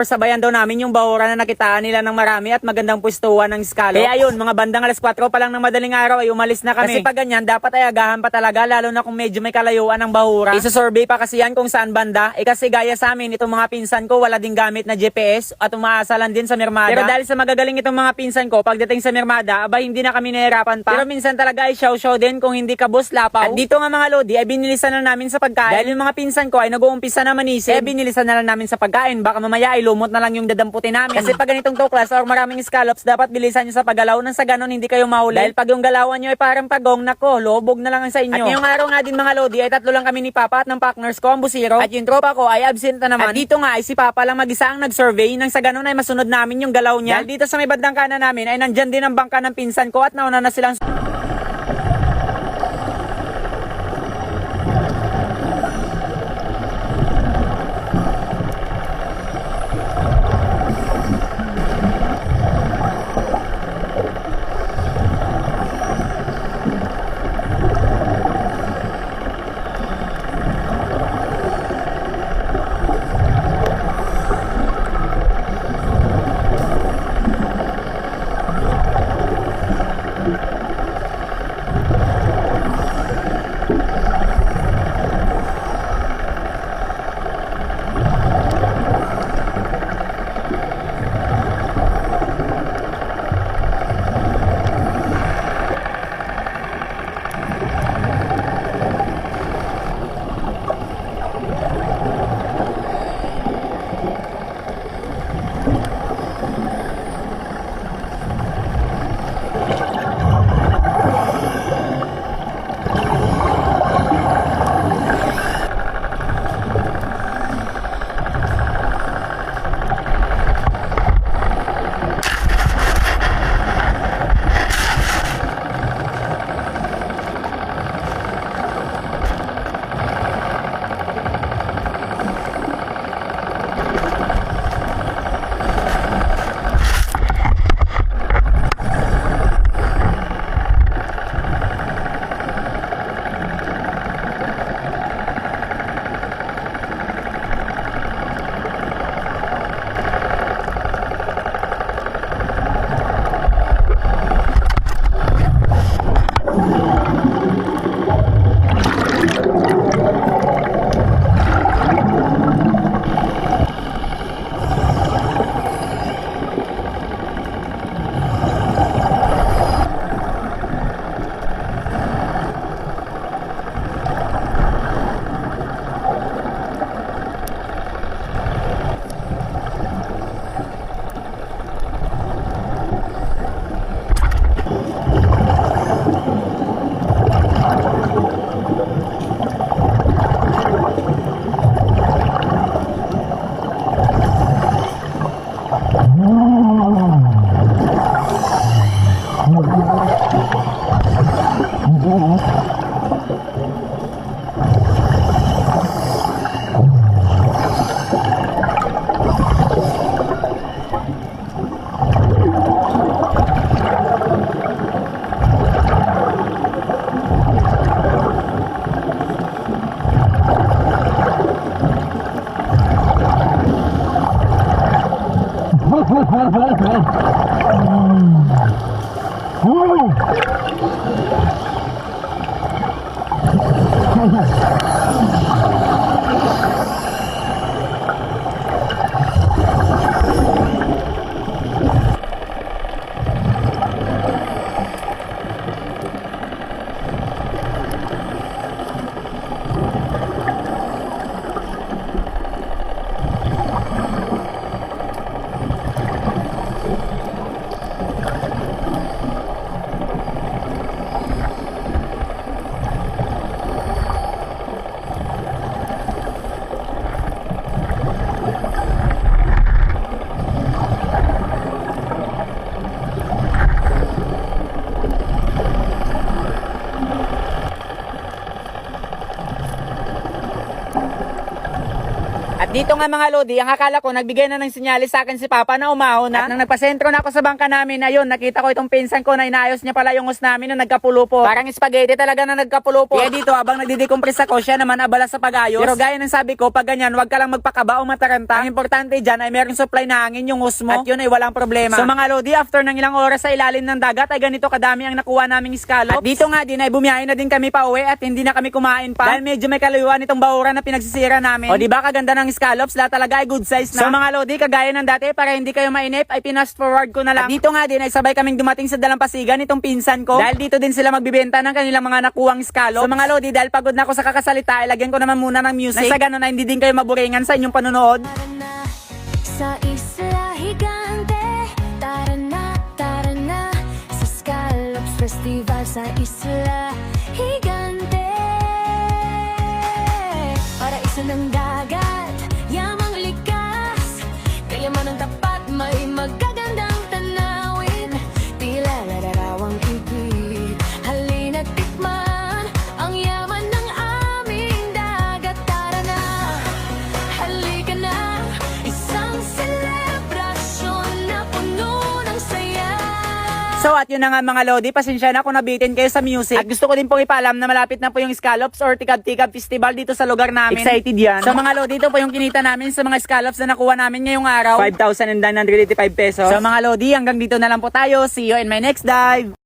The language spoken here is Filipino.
Sabayan daw namin yung bahura na nakitaan nila ng marami at magandang pwestuhan ng scallops. Kaya ayun, mga bandang alas 4 pa lang ng madaling araw ay umalis na kami. Kasi pag ganyan, dapat ay agahan pa talaga, lalo na kung medyo may kalayuan ng bahura. Isa-survey pa kasi yan kung saan banda. Kasi gaya sa amin, itong mga pinsan ko wala ding gamit na GPS at umaasa lang din sa Mirmada. Pero dahil sa magagaling itong mga pinsan ko, pagdating sa Mirmada, aba hindi na kami nahirapan pa. Pero minsan talaga ay show din kung hindi ka boss lapaw. At dito nga mga lodi, ay binilisan na namin sa pagkain. Dahil yung mga pinsan ko ay nag-uumpisa na manisin, binilisan na lang namin sa pagkain. Baka mamaya ay lumot na lang yung dadamputin namin. Kasi pag ganitong tuklas or maraming scallops, dapat bilisan nyo sa paggalaw nang sa ganon hindi kayo mahuli. Dahil pag yung galawan nyo ay parang pagong, nako, lobog na lang ang sa inyo. At ngayong araw nga din mga lodi, ay 3 lang kami ni Papa at ng partners ko, ang busiro. At yung tropa ko ay absent na naman. At dito nga ay si Papa lang mag-isa ang nag-survey nang sa ganon ay masunod namin yung galaw niya. Dahil dito sa may bandang kanan namin ay nandyan din ang bangka ng pinsan ko at nauna na silang At dito nga mga lodi, ang akala ko nagbigay na ng sinyalis sa akin si Papa na umahon na. At nang nagpasentro na ako sa bangka namin, ayun, nakita ko itong pinsan ko na inaayos niya pala yung hose namin na nagkapulupo. Parang spaghetti talaga na nagkapulupo. Kaya dito habang nagdidecompress ako, siya naman abala sa pag-ayos. Pero gaya ng sabi ko, pag ganyan, wag ka lang magpakaba o mataranta. Ang importante dyan ay merong supply na hangin yung hose mo. At yun ay walang problema. So mga lodi, after ng ilang oras sa ilalim ng dagat, ay ganito kadami ang nakuha naming scallops. At dito nga din ay bumiyahe na din kami pa uwi at hindi na kami kumain pa. Dahil medyo may kalayuan itong bahura na pinagsisira namin. O diba kaganda ng scallops, lahat talaga ay good size na. So mga lodi, kagaya ng dati, para hindi kayo mainip, ay pinast forward ko na lang. At dito nga din ay sabay kaming dumating sa dalampasigan itong pinsan ko. Dahil dito din sila magbibenta ng kanilang mga nakuwang scallops. So mga lodi, dahil pagod na ako sa kakasalita, ay lagyan ko naman muna ng music. Nang sa ganun na hindi din kayo maburingan sa inyong panonood. Sa isla higante, tara na sa Scallops Festival sa isla higante. Paraiso ng dagat, yamang likas, kayaman ng tapat, may magagandang tanawin, tila lararawang ibig. Halina't tikman ang yaman ng aming dagat. Tara na, halika na, isang selebrasyon na puno ng saya. So at yun na nga mga lodi, pasensya na kung nabitin kayo sa music. At gusto ko din pong ipaalam na malapit na po yung Scallops or Tikab-Tikab Festival dito sa lugar namin. Excited yan. So mga lodi, ito po yung kinita namin sa mga scallops na nakuha namin ngayong araw. 5,985 pesos. So mga lodi, hanggang dito na lang po tayo. See you in my next dive.